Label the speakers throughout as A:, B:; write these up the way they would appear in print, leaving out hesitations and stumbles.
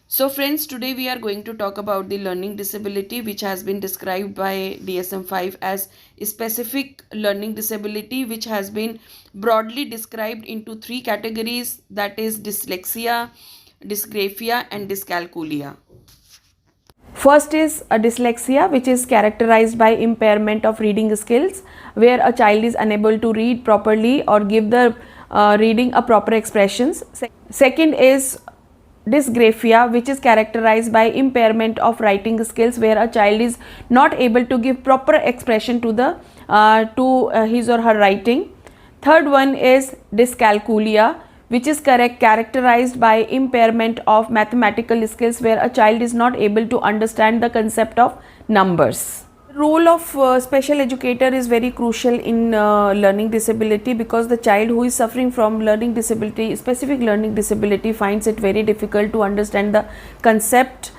A: So friends, today we are going to talk about the learning disability which has been described by DSM-5 as a specific learning disability which has been broadly described into three categories, that is dyslexia, dysgraphia and dyscalculia.
B: First is a dyslexia, which is characterized by impairment of reading skills, where a child is unable to read properly or give the reading a proper expressions. Second is dysgraphia, which is characterized by impairment of writing skills, where a child is not able to give proper expression to the his or her writing. Third one is dyscalculia, which is characterized by impairment of mathematical skills, where a child is not able to understand the concept of numbers. The role of special educator is very crucial in learning disability, because the child who is suffering from learning disability, specific learning disability, finds it very difficult to understand the concept,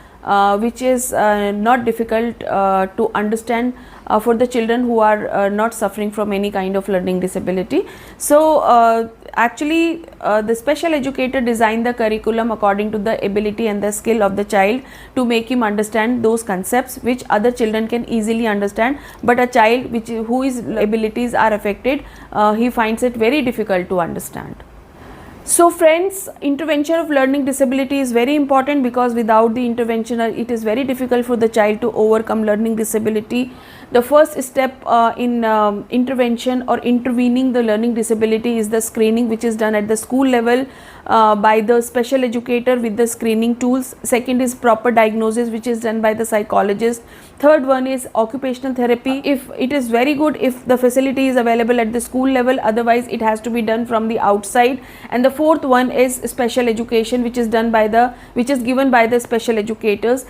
B: which is not difficult to understand for the children who are not suffering from any kind of learning disability. So actually the special educator designed the curriculum according to the ability and the skill of the child, to make him understand those concepts which other children can easily understand, but a child whose abilities are affected, he finds it very difficult to understand. So friends, intervention of learning disability is very important, because without the intervention it is very difficult for the child to overcome learning disability. The first step in intervention or intervening the learning disability is the screening, which is done at the school level by the special educator with the screening tools. Second is proper diagnosis, which is done by the psychologist. Third one is occupational therapy. If it is very good if the facility is available at the school level, otherwise it has to be done from the outside. And the fourth one is special education, which is given by the special educators.